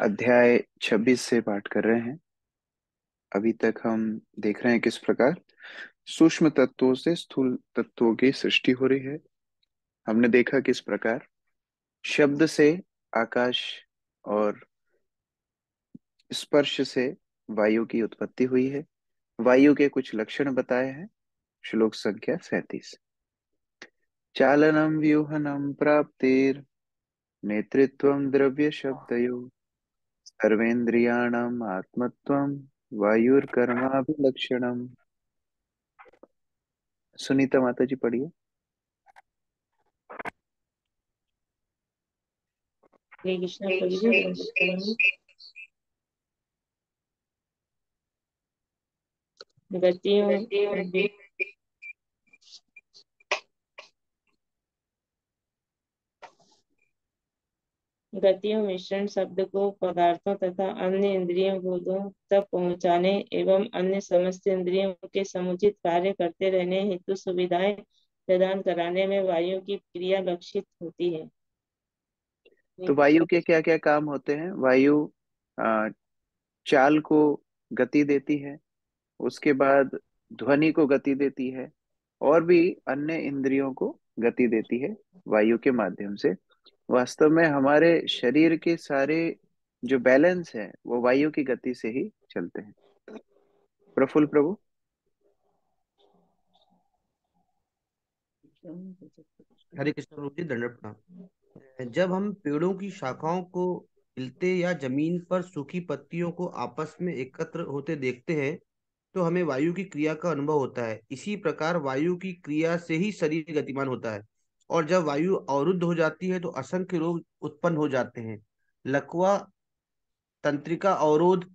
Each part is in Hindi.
अध्याय 26 से पाठ कर रहे हैं। अभी तक हम देख रहे हैं किस प्रकार सूक्ष्म तत्वों से स्थूल तत्वों की सृष्टि हो रही है। हमने देखा किस प्रकार शब्द से आकाश और स्पर्श से वायु की उत्पत्ति हुई है। वायु के कुछ लक्षण बताए हैं। श्लोक संख्या 37। चालनम व्यूहनम प्राप्तिर नेतृत्वम द्रव्य शब्दयो सर्वेन्द्रियाणाम आत्मत्वम वायुर्कर्माभिलक्षणम। सुनीता माता जी पढ़िए। हरे कृष्णा प्रभु जी, दंडवत प्रणाम। गतियों गतियों मिश्रण शब्द को पदार्थों तथा अन्य इंद्रियों बोधों तक पहुँचाने एवं अन्य समस्त इंद्रियों के समुचित कार्य करते रहने हेतु सुविधाएं प्रदान कराने में वायु की क्रिया लक्षित होती है। तो वायु के क्या क्या काम होते हैं? वायु अ, चाल को गति देती है, उसके बाद ध्वनि को गति देती है, और भी अन्य इंद्रियों को गति देती है वायु के माध्यम से। वास्तव में हमारे शरीर के सारे जो बैलेंस है वो वायु की गति से ही चलते हैं। प्रफुल्ल प्रभु। हरे कृष्ण प्रभु जी, दंडवत प्रणाम। जब हम पेड़ों की शाखाओं को हिलते या जमीन पर सूखी पत्तियों को आपस में एकत्र होते देखते हैं तो हमें वायु की क्रिया का अनुभव होता है। इसी प्रकार वायु की क्रिया से ही शरीर गतिमान होता है, और जब वायु अवरुद्ध हो जाती है तो असंख्य रोग उत्पन्न हो जाते हैं। लकवा, तंत्रिका अवरोध,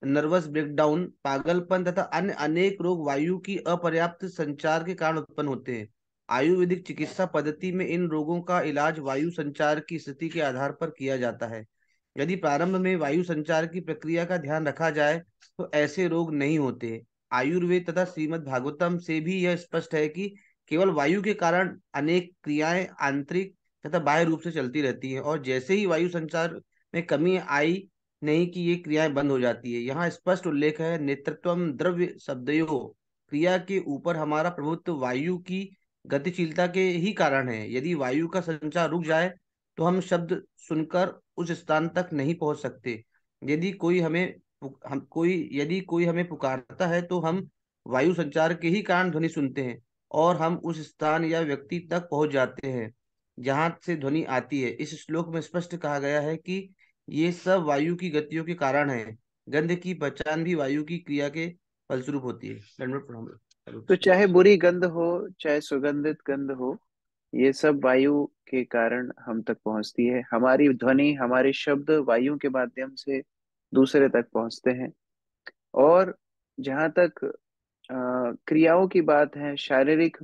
नर्वस ब्रेकडाउन, पागलपन तथा अन्य अनेक रोग वायु की अपर्याप्त संचार के कारण उत्पन्न होते हैं। आयुर्वेदिक चिकित्सा पद्धति में इन रोगों का इलाज वायु संचार की स्थिति के आधार पर किया जाता है। यदि प्रारंभ में वायु संचार की प्रक्रिया का ध्यान रखा जाए तो ऐसे रोग नहीं होते। आयुर्वेद तथा श्रीमद् भागवतम से भी यह स्पष्ट है कि केवल वायु के कारण अनेक क्रियाएं आंतरिक तथा बाह्य रूप से चलती रहती हैं, और जैसे ही वायु संचार में कमी आई, नहीं कि ये क्रियाएं बंद हो जाती है। यहाँ स्पष्ट उल्लेख है नेतृत्वम द्रव्य शब्दयोः। क्रिया के ऊपर हमारा प्रभुत्व वायु की गतिशीलता के ही कारण है। यदि वायु का संचार रुक जाए तो हम शब्द सुनकर उस स्थान तक नहीं पहुंच सकते। यदि कोई हमें यदि कोई हमें पुकारता है तो हम वायु संचार के ही कारण ध्वनि सुनते हैं, और हम उस स्थान या व्यक्ति तक पहुंच जाते हैं जहां से ध्वनि आती है। इस श्लोक में स्पष्ट कहा गया है कि ये सब वायु की गतियों के कारण है। गंध की पहचान भी वायु की क्रिया के फलस्वरूप होती है। दंडवत प्रणाम। हरे तो कृष्ण। चाहे बुरी गंध हो, चाहे सुगंधित गंध हो, ये सब वायु के कारण हम तक पहुंचती है। हमारी ध्वनि, हमारे शब्द वायु के माध्यम से दूसरे तक पहुंचते हैं। और जहाँ तक क्रियाओं की बात है, शारीरिक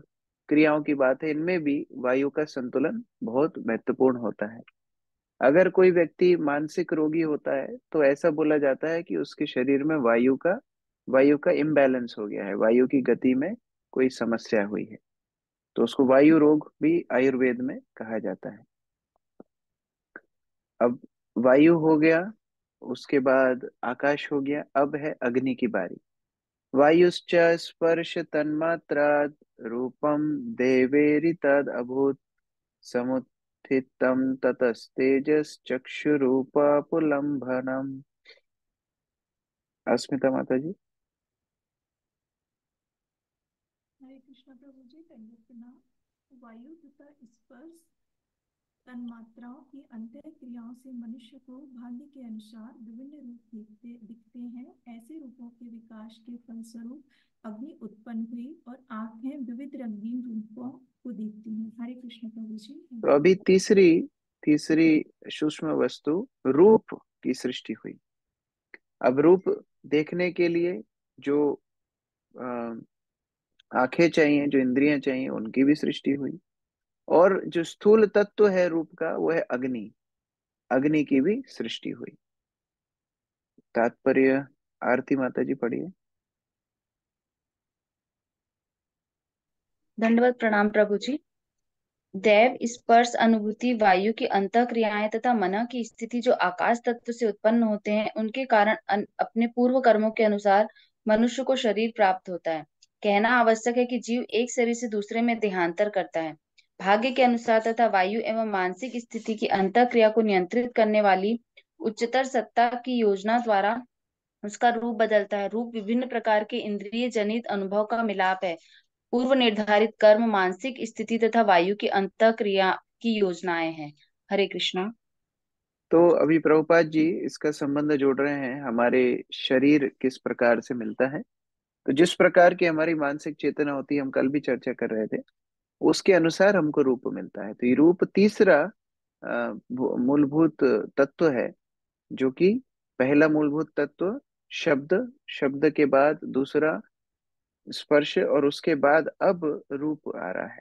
क्रियाओं की बात है, इनमें भी वायु का संतुलन बहुत महत्वपूर्ण होता है। अगर कोई व्यक्ति मानसिक रोगी होता है तो ऐसा बोला जाता है कि उसके शरीर में वायु का इम्बैलेंस हो गया है, वायु की गति में कोई समस्या हुई है। तो उसको वायु रोग भी आयुर्वेद में कहा जाता है। अब वायु हो गया, उसके बाद आकाश हो गया, अब है अग्नि की बारी। वायुश्च स्पर्श तन्मात्रा रूपम देवेरि तद अभूत समुत्थितम ततस्तेजस चक्षुरूपापुलंभनम। अस्मिता माता जी। हरे कृष्ण प्रभु जी, दंडवत प्रणाम। वायु तथा स्पर्श तन्मात्राओं की अंतर क्रियाओं से मनुष्य को भाग्य के अनुसार विभिन्न रूप दिखते हैं। ऐसे रूपों के विकास के फलस्वरूप अग्नि उत्पन्न हुई और आंखें विविध रंगीन रूपों को देखती हैं। हरे कृष्ण प्रभु जी। तो अभी तीसरी तीसरी सूक्ष्म वस्तु रूप की सृष्टि हुई। अब रूप देखने के लिए जो अ, आंखें चाहिए, जो इंद्रियां चाहिए, उनकी भी सृष्टि हुई। और जो स्थूल तत्व है रूप का, वो है अग्नि। अग्नि की भी सृष्टि हुई। तात्पर्य आरती माता जी पढ़िए। दंडवत प्रणाम प्रभु जी। दैव स्पर्श अनुभूति वायु की अंतः क्रियाएं तथा मन की स्थिति जो आकाश तत्व से उत्पन्न होते हैं, उनके कारण अपने पूर्व कर्मों के अनुसार मनुष्य को शरीर प्राप्त होता है। कहना आवश्यक है कि जीव एक शरीर से दूसरे में देहांतर करता है। भाग्य के अनुसार तथा वायु एवं मानसिक स्थिति की अंतः क्रिया को नियंत्रित करने वाली उच्चतर सत्ता की योजना द्वारा उसका रूप बदलता है। रूप विभिन्न प्रकार के इंद्रिय जनित अनुभव का मिलाप है। पूर्व निर्धारित कर्म, मानसिक स्थिति तथा वायु की अंतः क्रिया की योजनाएं हैं। हरे कृष्णा। तो अभी प्रभुपाद जी इसका संबंध जोड़ रहे हैं, हमारे शरीर किस प्रकार से मिलता है। तो जिस प्रकार की हमारी मानसिक चेतना होती है, हम कल भी चर्चा कर रहे थे, उसके अनुसार हमको रूप मिलता है। तो ये रूप तीसरा मूलभूत तत्व है, जो कि पहला मूलभूत तत्व शब्द, शब्द के बाद दूसरा स्पर्श, और उसके बाद अब रूप आ रहा है।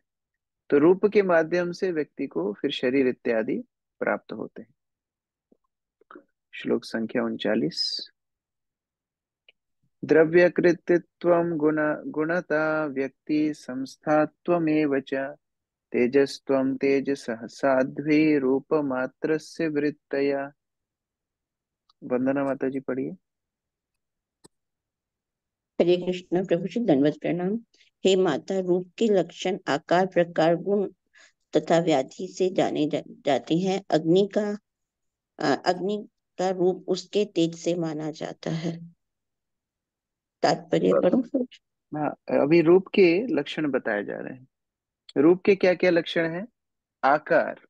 तो रूप के माध्यम से व्यक्ति को फिर शरीर इत्यादि प्राप्त होते हैं। श्लोक संख्या 39। द्रव्यकृतित्वं गुणता व्यक्ति संस्थात्वमेव च तेजस्त्वं तेजसः साध्वी रूपमात्रस्य वृत्तया। वंदना माता जी पढ़िए। हरे कृष्ण प्रभु जी, दंडवत प्रणाम। हे माता, रूप के लक्षण आकार, प्रकार, गुण तथा व्याधि से जाने जाते हैं। अग्नि का रूप उसके तेज से माना जाता है। तात्पर्य पढ़ो। हाँ, अभी रूप के लक्षण बताए जा रहे हैं। रूप के क्या क्या लक्षण हैं? आकार।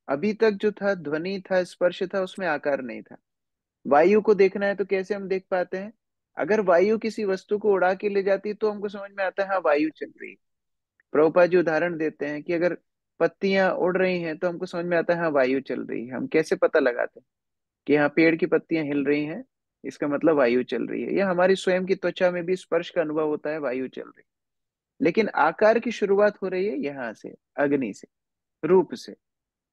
अभी तक जो था ध्वनि था, स्पर्श था, उसमें आकार नहीं था। वायु को देखना है तो कैसे हम देख पाते हैं? अगर वायु किसी वस्तु को उड़ा के ले जाती है तो हमको समझ में आता है हाँ वायु चल रही है। प्रभुपाद जी उदाहरण देते हैं कि अगर पत्तियां उड़ रही हैं तो हमको समझ में आता है हाँ वायु चल रही है। हम कैसे पता लगाते हैं कि हाँ पेड़ की पत्तियां हिल रही हैं, इसका मतलब वायु चल रही है। या हमारी स्वयं की त्वचा में भी स्पर्श का अनुभव होता है, वायु चल रही है। लेकिन आकार की शुरुआत हो रही है यहाँ से, अग्नि से, रूप से।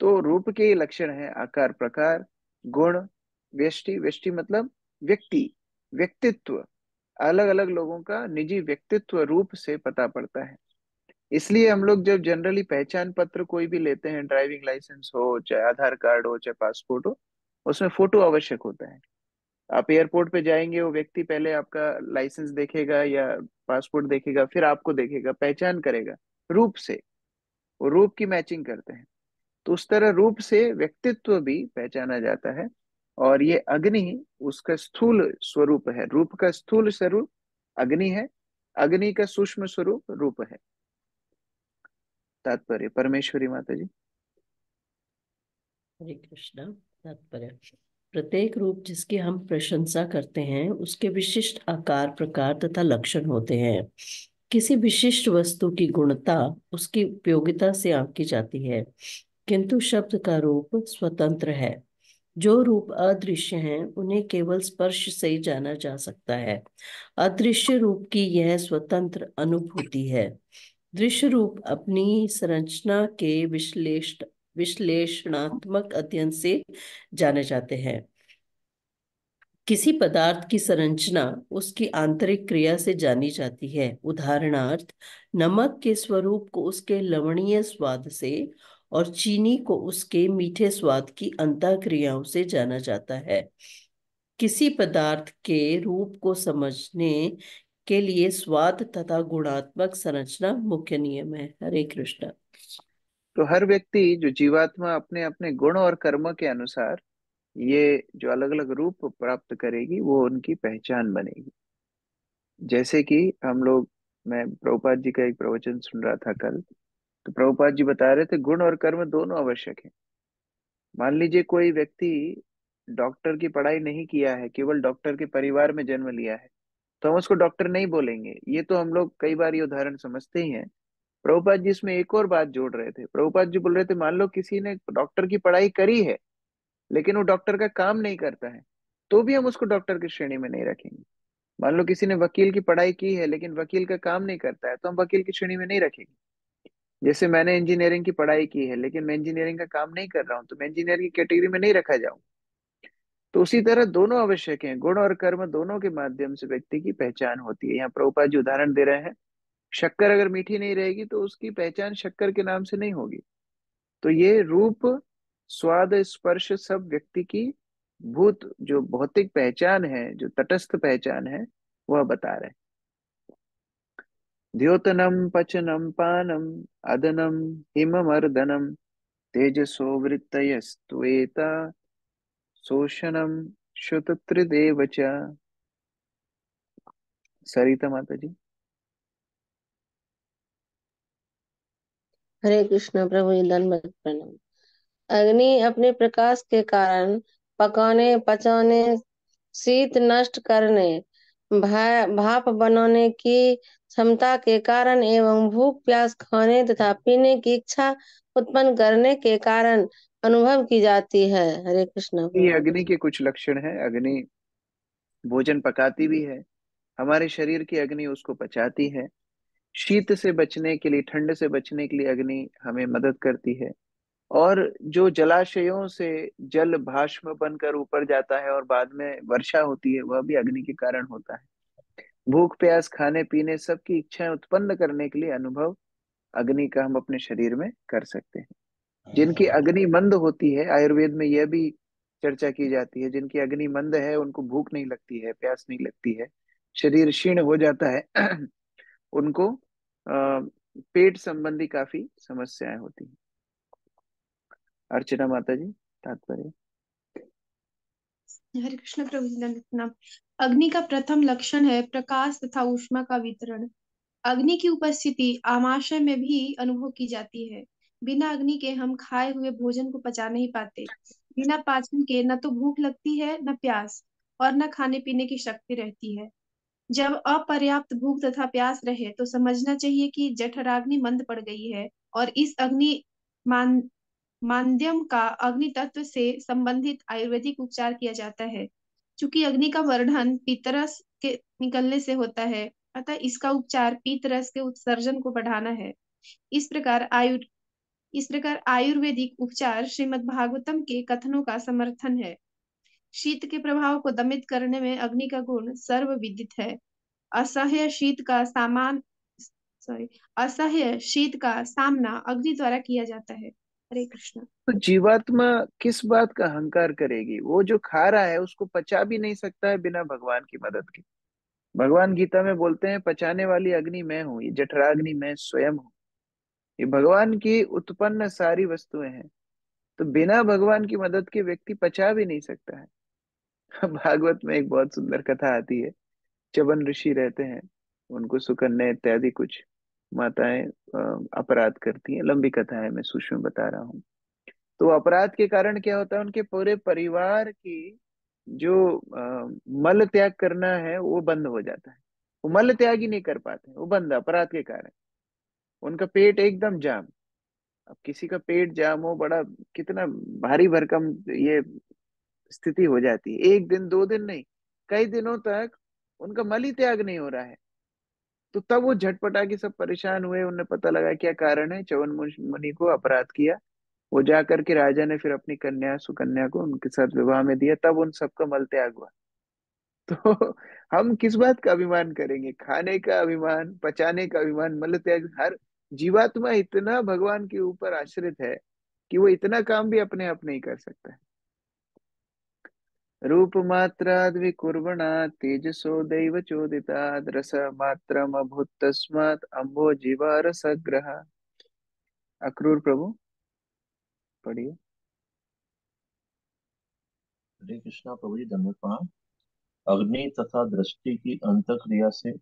तो रूप के ये लक्षण है आकार, प्रकार, गुण, व्यष्टि। व्यष्टि मतलब व्यक्ति, व्यक्तित्व। अलग अलग लोगों का निजी व्यक्तित्व रूप से पता पड़ता है। इसलिए हम लोग जब जनरली पहचान पत्र कोई भी लेते हैं, ड्राइविंग लाइसेंस हो, चाहे आधार कार्ड हो, चाहे पासपोर्ट हो, उसमें फोटो आवश्यक होता है। आप एयरपोर्ट पे जाएंगे, वो व्यक्ति पहले आपका लाइसेंस देखेगा या पासपोर्ट देखेगा, फिर आपको देखेगा, पहचान करेगा रूप से। वो रूप की मैचिंग करते हैं। तो उस तरह रूप से व्यक्तित्व भी पहचाना जाता है। और ये अग्नि उसका स्थूल स्वरूप है। रूप का स्थूल स्वरूप अग्नि है, अग्नि का सूक्ष्म स्वरूप रूप है। तात्पर्य परमेश्वरी माता जी। हरे कृष्णा। तात्पर्य, प्रत्येक रूप जिसकी हम प्रशंसा करते हैं उसके विशिष्ट आकार, प्रकार तथा लक्षण होते हैं। किसी विशिष्ट वस्तु की गुणता उसकी उपयोगिता से आंकी जाती है, किंतु शब्द का रूप स्वतंत्र है। जो रूप अदृश्य हैं उन्हें केवल स्पर्श से ही जाना जा सकता है। अदृश्य रूप की यह स्वतंत्र अनुभूति है। दृश्य रूप अपनी संरचना के विश्लेषणात्मक अध्ययन से जाने जाते हैं। किसी पदार्थ की संरचना उसकी आंतरिक क्रिया से जानी जाती है। उदाहरणार्थ, नमक के स्वरूप को उसके लवणीय स्वाद से और चीनी को उसके मीठे स्वाद की अंतः क्रियाओं से जाना जाता है। किसी पदार्थ के रूप को समझने के लिए स्वाद तथा गुणात्मक संरचना मुख्य नियम है। हरे कृष्ण। तो हर व्यक्ति जो जीवात्मा अपने अपने गुण और कर्म के अनुसार ये जो अलग अलग रूप प्राप्त करेगी, वो उनकी पहचान बनेगी। जैसे कि हम लोग, मैं प्रभुपाद जी का एक प्रवचन सुन रहा था कल, तो प्रभुपाद जी बता रहे थे गुण और कर्म दोनों आवश्यक है। मान लीजिए कोई व्यक्ति डॉक्टर की पढ़ाई नहीं किया है, केवल डॉक्टर के परिवार में जन्म लिया है, तो हम उसको डॉक्टर नहीं बोलेंगे। ये तो हम लोग कई बार ये उदाहरण समझते ही हैं। प्रभुपाद जी इसमें एक और बात जोड़ रहे थे। प्रभुपाद जी बोल रहे थे मान लो किसी ने डॉक्टर की पढ़ाई करी है, लेकिन वो डॉक्टर का काम नहीं करता है, तो भी हम उसको डॉक्टर की श्रेणी में नहीं रखेंगे। मान लो किसी ने वकील की पढ़ाई की है, लेकिन वकील का काम नहीं करता है, तो हम वकील की श्रेणी में नहीं रखेंगे। जैसे मैंने इंजीनियरिंग की पढ़ाई की है, लेकिन मैं इंजीनियरिंग का काम नहीं कर रहा हूँ, तो मैं इंजीनियर की कैटेगरी में नहीं रखा जाऊँ। तो उसी तरह दोनों आवश्यक हैं। गुण और कर्म दोनों के माध्यम से व्यक्ति की पहचान होती है। यहाँ प्रभुपाद जी उदाहरण दे रहे हैं, शक्कर अगर मीठी नहीं रहेगी तो उसकी पहचान शक्कर के नाम से नहीं होगी। तो ये रूप, स्वाद, स्पर्श सब व्यक्ति की भूत जो भौतिक पहचान है, जो तटस्थ पहचान है, वह बता रहे हैं। द्योतनम पचनम पानम अदनम हिममर्दनम तेजसो वृत्तयस्त्वेता शोषणम श्रुतत्रिदेव च। सरिता माता जी। हरे कृष्ण प्रभु जी, दंडवत प्रणाम। अग्नि अपने प्रकाश के कारण पकाने, पचाने, शीत नष्ट करने, भाप बनाने की क्षमता के कारण एवं भूख प्यास खाने तथा पीने की इच्छा उत्पन्न करने के कारण अनुभव की जाती है। हरे कृष्ण ये प्रभु। अग्नि के कुछ लक्षण हैं। अग्नि भोजन पकाती भी है, हमारे शरीर की अग्नि उसको पचाती है। शीत से बचने के लिए, ठंड से बचने के लिए अग्नि हमें मदद करती है। और जो जलाशयों से जल भाष्म बनकर ऊपर जाता है और बाद में वर्षा होती है, वह भी अग्नि के कारण होता है। भूख प्यास, खाने पीने, सबकी इच्छाएं उत्पन्न करने के लिए अनुभव अग्नि का हम अपने शरीर में कर सकते हैं। जिनकी अग्नि मंद होती है, आयुर्वेद में यह भी चर्चा की जाती है, जिनकी अग्नि मंद है उनको भूख नहीं लगती है, प्यास नहीं लगती है, शरीर क्षीण हो जाता है उनको पेट संबंधी काफी समस्याएं होती हैं। अर्चना माता जी, तात्पर्य। हरे कृष्ण प्रभु जी, दंडवत प्रणाम। अग्नि का प्रथम लक्षण है प्रकाश तथा ऊष्मा का वितरण। अग्नि की उपस्थिति आमाशय में भी अनुभव की जाती है। बिना अग्नि के हम खाए हुए भोजन को पचा नहीं पाते। बिना पाचन के न तो भूख लगती है न प्यास, और न खाने पीने की शक्ति रहती है। जब अपर्याप्त भूख तथा प्यास रहे तो समझना चाहिए कि जठराग्नि मंद पड़ गई है, और इस अग्नि मान माध्यम का अग्नि तत्व से संबंधित आयुर्वेदिक उपचार किया जाता है। चूंकि अग्नि का वर्धन पित्तरस के निकलने से होता है, अतः इसका उपचार पित्तरस के उत्सर्जन को बढ़ाना है। इस प्रकार आयु इस प्रकार आयुर्वेदिक उपचार श्रीमद् भागवतम के कथनों का समर्थन है। शीत के प्रभाव को दमित करने में अग्नि का गुण सर्वविदित है। असह्य शीत का सामान सॉरी असह्य शीत का सामना अग्नि द्वारा किया जाता है। हरे कृष्ण। तो जीवात्मा किस बात का अहंकार करेगी? वो जो खा रहा है उसको पचा भी नहीं सकता है बिना भगवान की मदद के। भगवान गीता में बोलते हैं, पचाने वाली अग्नि मैं हूँ, ये जठराग्नि मैं स्वयं हूँ। ये भगवान की उत्पन्न सारी वस्तुएं हैं। तो बिना भगवान की मदद के व्यक्ति पचा भी नहीं सकता है। भागवत में एक बहुत सुंदर कथा आती है। च्यवन ऋषि रहते हैं, उनको सुकन्या इत्यादि कुछ माताएं अपराध करती हैं। लंबी कथा है, मैं सूक्ष्म बता रहा हूँ। तो अपराध के कारण क्या होता है, उनके पूरे परिवार की जो मल त्याग करना है वो बंद हो जाता है। वो मल त्याग ही नहीं कर पाते, वो बंद, अपराध के कारण उनका पेट एकदम जाम। अब किसी का पेट जाम हो, बड़ा कितना भारी भरकम ये स्थिति हो जाती है। एक दिन दो दिन नहीं, कई दिनों तक उनका मल ही त्याग नहीं हो रहा है। तो तब वो झटपटा के सब परेशान हुए, उन्हें पता लगा क्या कारण है, च्यवन मुनि को अपराध किया। वो जा करके राजा ने फिर अपनी कन्या सुकन्या को उनके साथ विवाह में दिया, तब उन सबका मल त्याग हुआ। तो हम किस बात का अभिमान करेंगे? खाने का अभिमान, पचाने का अभिमान, मल त्याग। हर जीवात्मा इतना भगवान के ऊपर आश्रित है कि वो इतना काम भी अपने आप नहीं कर सकता है। रूप मात्राद् विकुर्वणा तेजसो दैव चोदिताद् रस मात्रम अभूत तस्मात् अम्भो जीवा रसग्रह। अक्रूर प्रभु पढ़िए। हरे कृष्णा प्रभु जी, धन्यवाद प्रणाम। अग्नि तथा दृष्टि की अंतःक्रिया से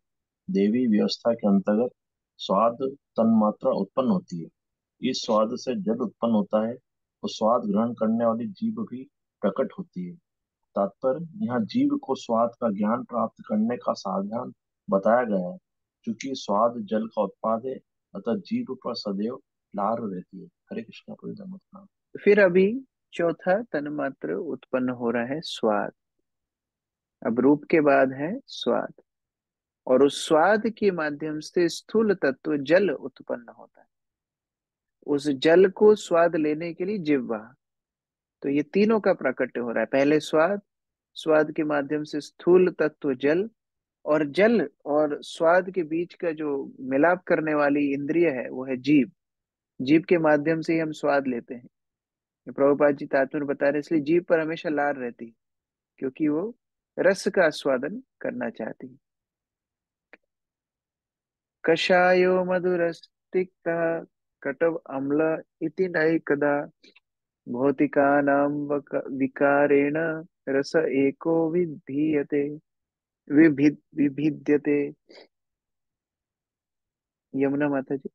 देवी व्यवस्था के अंतर्गत स्वाद तन्मात्रा उत्पन्न होती है। इस स्वाद से जल उत्पन्न होता है और स्वाद ग्रहण करने वाली जीभ भी प्रकट होती है। तात्पर्य, यहाँ जीव को स्वाद का ज्ञान प्राप्त करने का साधन बताया गया है। क्योंकि स्वाद जल का उत्पाद है, अतः जीव पर सदैव लार रहती है। हरे कृष्णा प्रभु, धन्यवाद। फिर अभी चौथा तन्मात्र उत्पन्न हो रहा है, स्वाद। अब रूप के बाद है स्वाद, और उस स्वाद के माध्यम से स्थूल तत्व जल उत्पन्न होता है। उस जल को स्वाद लेने के लिए जिह्वा। तो ये तीनों का प्राकट्य हो रहा है। पहले स्वाद, स्वाद के माध्यम से स्थूल तत्व जल, और जल और स्वाद के बीच का जो मिलाप करने वाली इंद्रिय है वो है जीभ। जीभ के माध्यम से ही हम स्वाद लेते हैं। ये प्रभुपाद जी तात्पर्य बता रहे हैं, इसलिए जीभ पर हमेशा लार रहती है, क्योंकि वो रस का आस्वादन करना चाहती है। कषायो मधुरस्तिक्तः कटव अम्ल इति नैकदा भौतिकानां विकारेण रस एको विधीयते विभिद्यते। यमुना माता जी।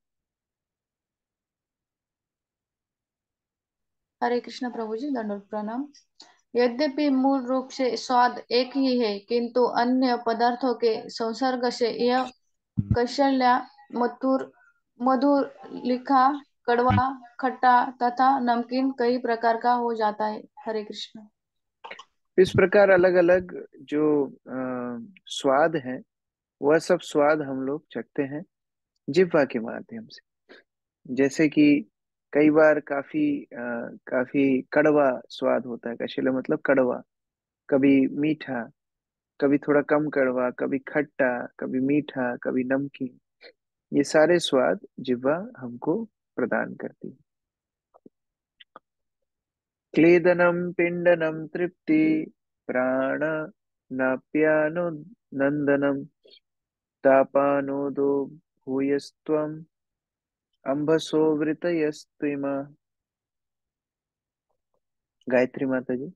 हरे कृष्ण प्रभु जी, दंडवत प्रणाम। यद्यपि मूल रूप से स्वाद एक ही है, किंतु अन्य पदार्थों के संसर्ग से यह कैशल्या, मधुर, मधुर, लिखा, कड़वा, खट्टा तथा नमकीन कई प्रकार का हो जाता है। हरे कृष्ण। इस प्रकार अलग अलग जो स्वाद है, वह सब स्वाद हम लोग चखते हैं जिह्वा के माध्यम से। जैसे कि कई बार काफी कड़वा स्वाद होता है, कशीला मतलब कड़वा, कभी मीठा, कभी थोड़ा कम कड़वा, कभी खट्टा, कभी मीठा, कभी नमकीन। ये सारे स्वाद जिह्वा हमको प्रदान करती है। क्लेदनम पिंडनम तृप्ति प्राण नाप्यानो नंदनम तापानोदो भूयस्त्वम अंबसो वृतयस्त्विमा। गायत्री माता जी।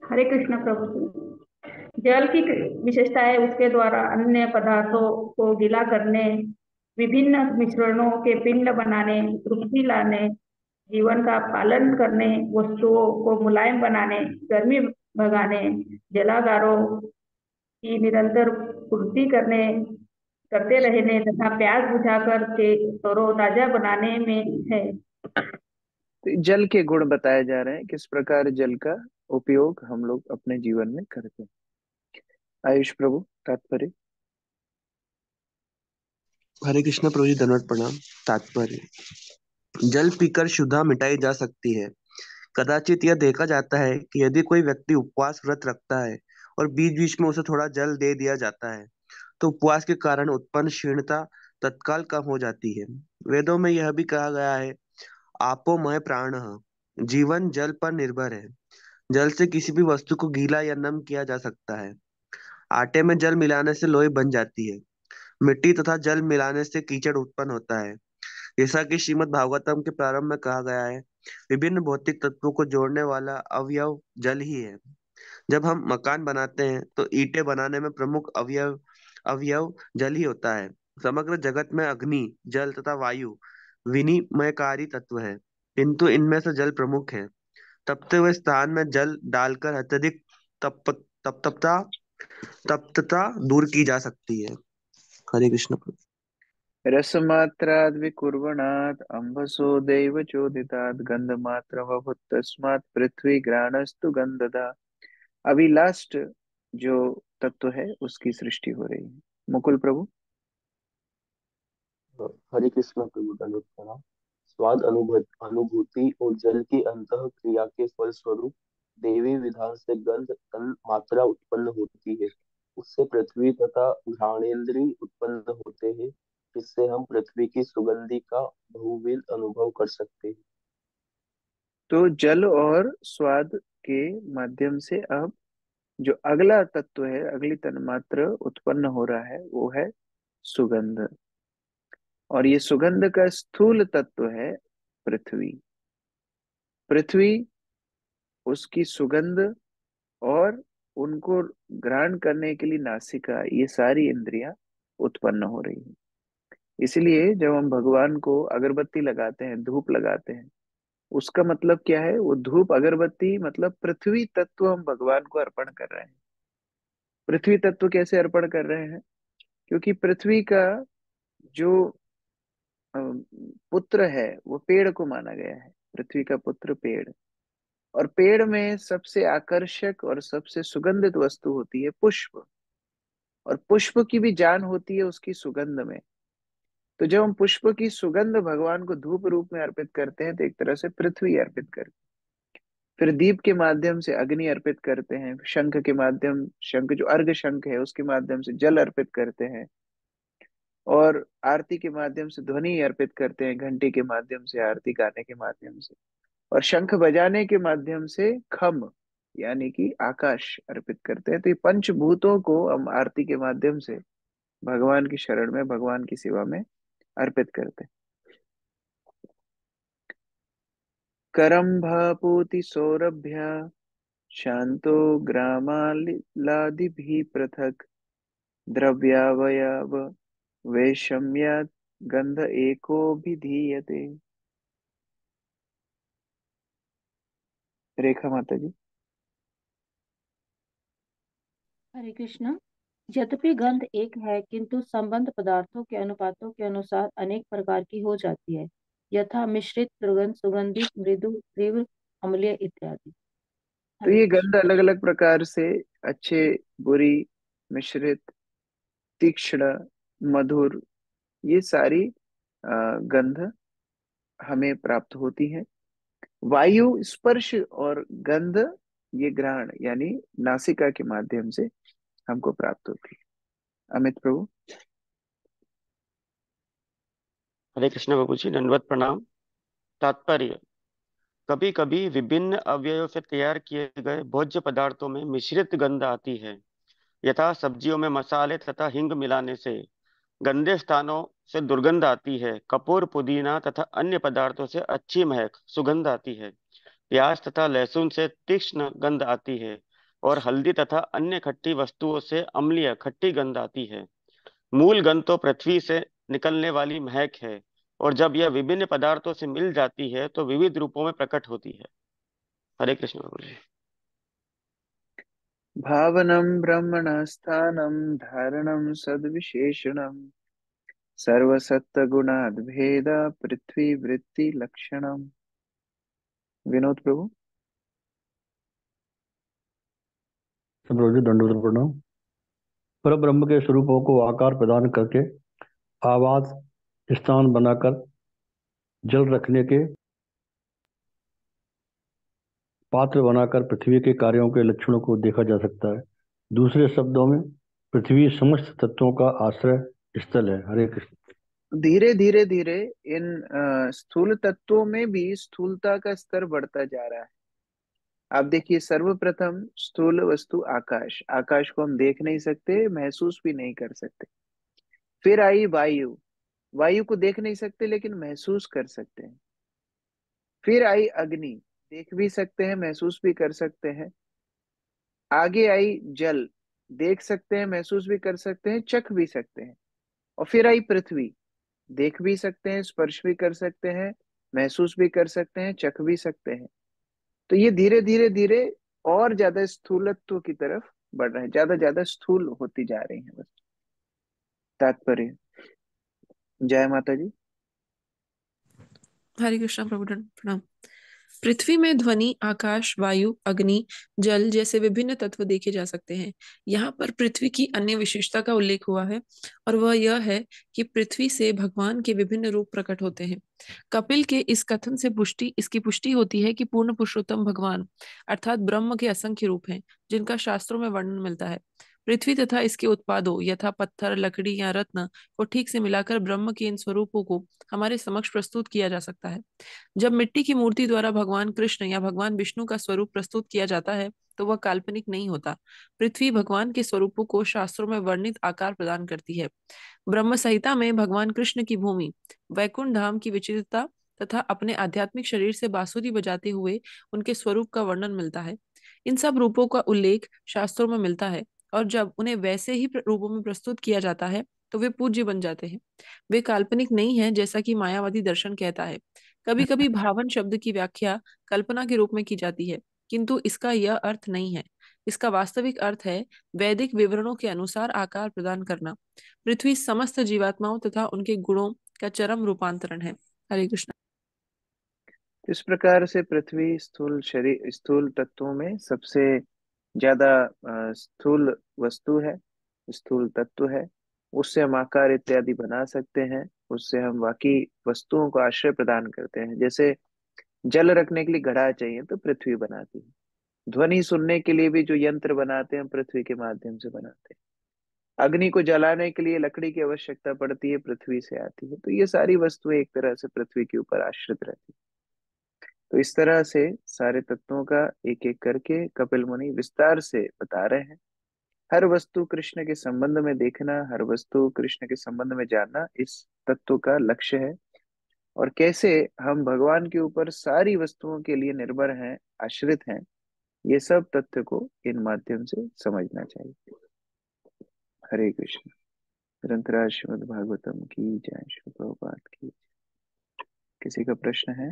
हरे कृष्ण प्रभु जी। जल की विशेषता है उसके द्वारा अन्य पदार्थों को गीला करने, विभिन्न मिश्रणों के पिंड बनाने, तृप्ति लाने, जीवन का पालन करने, वस्तुओं को मुलायम बनाने, गर्मी भगाने, जलागारों की निरंतर पूर्ति करते रहने तथा प्यास बुझाकर के तरोताजा बनाने में है। तो जल के गुण बताए जा रहे हैं, किस प्रकार जल का उपयोग हम लोग अपने जीवन में करते हैं। आयुष प्रभु तात्पर्य। हरे कृष्ण प्रभु जी, धन्यवाद प्रणाम। तात्पर्य: जल पीकर शुद्धा मिटाई जा सकती है। कदाचित यह देखा जाता है कि यदि कोई व्यक्ति उपवास व्रत रखता है और बीच बीच में उसे थोड़ा जल दे दिया जाता है, तो उपवास के कारण उत्पन्न क्षीणता तत्काल कम हो जाती है। वेदों में यह भी कहा गया है, आपो मय प्राण, जीवन जल पर निर्भर है। जल से किसी भी वस्तु को गीला या नम किया जा सकता है। आटे में जल मिलाने से लोई बन जाती है। मिट्टी तथा जल मिलाने से कीचड़ उत्पन्न होता है। जैसा कि श्रीमद् भागवतम के प्रारंभ में कहा गया है, विभिन्न भौतिक तत्वों को जोड़ने वाला अवयव जल ही है। जब हम मकान बनाते हैं तो ईंटें बनाने में प्रमुख अवयव अवयव जल ही होता है। समग्र जगत में अग्नि, जल तथा वायु विनिमयकारी तत्व है, किंतु इनमें से जल प्रमुख है। तपते हुए स्थान में जल डालकर अत्यधिक तप तप्तता तप्तता दूर की जा सकती है। हरे कृष्ण। रसमात्राद् विकुर्वणात् अंबसो दैव चोदितात् गंधमात्रमभूत् तस्मात् पृथ्वी घ्राणस्तु गंधदा। अभी लास्ट जो तत्व है उसकी सृष्टि हो रही है। मुकुल प्रभु। हरे कृष्ण प्रभु, दंडवत प्रणाम। स्वाद अनुभूति और जल की अंतः क्रिया के फलस्वरूप देवी विधान से गंध तन मात्रा उत्पन्न होती है। उससे पृथ्वी तथा घ्राणेन्द्रिय उत्पन्न होते हैं, जिससे हम पृथ्वी की सुगंधि का बहुविध अनुभव कर सकते हैं। तो जल और स्वाद के माध्यम से अब जो अगला तत्व है, अगली तन्मात्र उत्पन्न हो रहा है, वो है सुगंध। और ये सुगंध का स्थूल तत्व है पृथ्वी। पृथ्वी, उसकी सुगंध और उनको ग्रहण करने के लिए नासिका, ये सारी इंद्रियां उत्पन्न हो रही हैं। इसलिए जब हम भगवान को अगरबत्ती लगाते हैं, धूप लगाते हैं, उसका मतलब क्या है? वो धूप अगरबत्ती मतलब पृथ्वी तत्व हम भगवान को अर्पण कर रहे हैं। पृथ्वी तत्व कैसे अर्पण कर रहे हैं? क्योंकि पृथ्वी का जो पुत्र है वो पेड़ को माना गया है। पृथ्वी का पुत्र पेड़। और पेड़ में सबसे आकर्षक और सबसे सुगंधित वस्तु होती है पुष्प। और पुष्प की भी जान होती है उसकी सुगंध में। तो जब हम पुष्प की सुगंध भगवान को धूप रूप में अर्पित करते हैं, तो एक तरह से पृथ्वी अर्पित करते हैं। फिर दीप के माध्यम से अग्नि अर्पित करते हैं। शंख के माध्यम, शंख जो अर्घ शंख है उसके माध्यम से जल अर्पित करते हैं। और आरती के माध्यम से ध्वनि अर्पित करते हैं, घंटी के माध्यम से, आरती गाने के माध्यम से, और शंख बजाने के माध्यम से खम यानी कि आकाश अर्पित करते हैं। तो ये पंचभूतों को हम आरती के माध्यम से भगवान की शरण में, भगवान की सेवा में अर्पित करते हैं। करम्भापूति सौरभ्य शांतो ग्रामालादिभिः पृथक् द्रव्यावयव वैषम्यात् गंध एको विधीयते। रेखा माता जी। हरे कृष्ण। यद्यपि गंध एक है, किंतु संबंध पदार्थों के अनुपातों के अनुसार अनेक प्रकार की हो जाती है, यथा मिश्रित, दुर्गंध, सुगंधित, मृदु, तीव्र, अम्लीय इत्यादि। तो हरे ये कृष्ण। गंध अलग अलग प्रकार से, अच्छे, बुरी, मिश्रित, तीक्ष्ण, मधुर, ये सारी गंध हमें प्राप्त होती है। वायु, स्पर्श और गंध ये ग्रहण यानी नासिका के माध्यम से हमको प्राप्त होती है। अमित प्रभु। हरे कृष्ण बाबू जी, दंडवत प्रणाम। तात्पर्य: कभी कभी विभिन्न अवयवों से तैयार किए गए भोज्य पदार्थों में मिश्रित गंध आती है, यथा सब्जियों में मसाले तथा हींग मिलाने से गंदे स्थानों से दुर्गंध आती है, कपूर, पुदीना तथा अन्य पदार्थों से अच्छी महक, सुगंध आती है, प्याज तथा लहसुन से तीक्ष्ण गंध आती है, और हल्दी तथा अन्य खट्टी वस्तुओं से अम्लीय, खट्टी गंध आती है। मूल गंध तो पृथ्वी से निकलने वाली महक है, और जब यह विभिन्न पदार्थों से मिल जाती है तो विविध रूपों में प्रकट होती है। हरे कृष्ण बाबू जी। भावनम ब्रह्मण स्थानम धारणम सद्विशेषणम सर्वसत्व गुणाद भेद पृथ्वी वृत्ति लक्षणम। विनोद प्रभु। प्रभु जी दंडवत प्रणाम। पर ब्रह्म के स्वरूपों को आकार प्रदान करके आवास स्थान बनाकर जल रखने के पात्र बनाकर पृथ्वी के कार्यों के लक्षणों को देखा जा सकता है। दूसरे शब्दों में पृथ्वी समस्त तत्वों का आश्रय स्थल है। हरे कृष्ण। धीरे धीरे धीरे इन स्थूल तत्वों में भी स्थूलता का स्तर बढ़ता जा रहा है। आप देखिए, सर्वप्रथम स्थूल वस्तु आकाश, आकाश को हम देख नहीं सकते, महसूस भी नहीं कर सकते। फिर आई वायु, वायु को देख नहीं सकते लेकिन महसूस कर सकते हैं। फिर आई अग्नि, देख भी सकते हैं, महसूस भी कर सकते हैं। आगे आई जल, देख सकते हैं, महसूस भी कर सकते हैं, चख भी सकते हैं। और फिर आई पृथ्वी, देख भी सकते हैं, स्पर्श भी कर सकते हैं, महसूस भी कर सकते हैं, चख भी सकते हैं। तो ये धीरे धीरे धीरे और ज्यादा स्थूलत्व की तरफ बढ़ रहे हैं, ज्यादा ज्यादा स्थूल होती जा रही है बस। तात्पर्य। जय माता जी। हरे कृष्ण प्रभु प्रणाम। पृथ्वी में ध्वनि, आकाश, वायु, अग्नि, जल जैसे विभिन्न तत्व देखे जा सकते हैं। यहाँ पर पृथ्वी की अन्य विशेषता का उल्लेख हुआ है, और वह यह है कि पृथ्वी से भगवान के विभिन्न रूप प्रकट होते हैं। कपिल के इस कथन से इसकी पुष्टि होती है कि पूर्ण पुरुषोत्तम भगवान अर्थात ब्रह्म के असंख्य रूप हैं, जिनका शास्त्रों में वर्णन मिलता है। पृथ्वी तथा इसके उत्पादों यथा पत्थर, लकड़ी या रत्न को ठीक से मिलाकर ब्रह्म के इन स्वरूपों को हमारे समक्ष प्रस्तुत किया जा सकता है। जब मिट्टी की मूर्ति द्वारा भगवान कृष्ण या भगवान विष्णु का स्वरूप प्रस्तुत किया जाता है तो वह काल्पनिक नहीं होता। पृथ्वी भगवान के स्वरूपों को शास्त्रों में वर्णित आकार प्रदान करती है। ब्रह्म संहिता में भगवान कृष्ण की भूमि, वैकुंठ धाम की विचित्रता तथा अपने आध्यात्मिक शरीर से बांसुरी बजाते हुए उनके स्वरूप का वर्णन मिलता है। इन सब रूपों का उल्लेख शास्त्रों में मिलता है, और जब उन्हें वैसे ही रूपों में प्रस्तुत किया जाता है तो वे पूज्य बन जाते हैं। वे काल्पनिक नहीं है, जैसा कि मायावादी दर्शन कहता है। कभी कभी भावन शब्द की व्याख्या कल्पना के रूप में की जाती है, किंतु इसका यह अर्थ नहीं है। इसका वास्तविक अर्थ है वैदिक विवरणों के अनुसार आकार प्रदान करना। पृथ्वी समस्त जीवात्माओं तथा उनके गुणों का चरम रूपांतरण है। हरे कृष्ण। इस प्रकार से पृथ्वी स्थूल शरीर, स्थूल तत्वों में सबसे ज्यादा स्थूल वस्तु है, स्थूल तत्व है। उससे हम आकार इत्यादि बना सकते हैं, उससे हम बाकी वस्तुओं को आश्रय प्रदान करते हैं। जैसे जल रखने के लिए घड़ा चाहिए तो पृथ्वी बनाती है। ध्वनि सुनने के लिए भी जो यंत्र बनाते हैं पृथ्वी के माध्यम से बनाते हैं। अग्नि को जलाने के लिए लकड़ी की आवश्यकता पड़ती है, पृथ्वी से आती है। तो ये सारी वस्तुएं एक तरह से पृथ्वी के ऊपर आश्रित रहती है। तो इस तरह से सारे तत्वों का एक एक करके कपिल मुनि विस्तार से बता रहे हैं। हर वस्तु कृष्ण के संबंध में देखना, हर वस्तु कृष्ण के संबंध में जानना इस तत्व का लक्ष्य है। और कैसे हम भगवान के ऊपर सारी वस्तुओं के लिए निर्भर हैं, आश्रित हैं, ये सब तथ्य को इन माध्यम से समझना चाहिए। हरे कृष्ण। ग्रंथराज श्रीमद् भागवतम की जय, श्री प्रभुपाद की। किसी का प्रश्न है?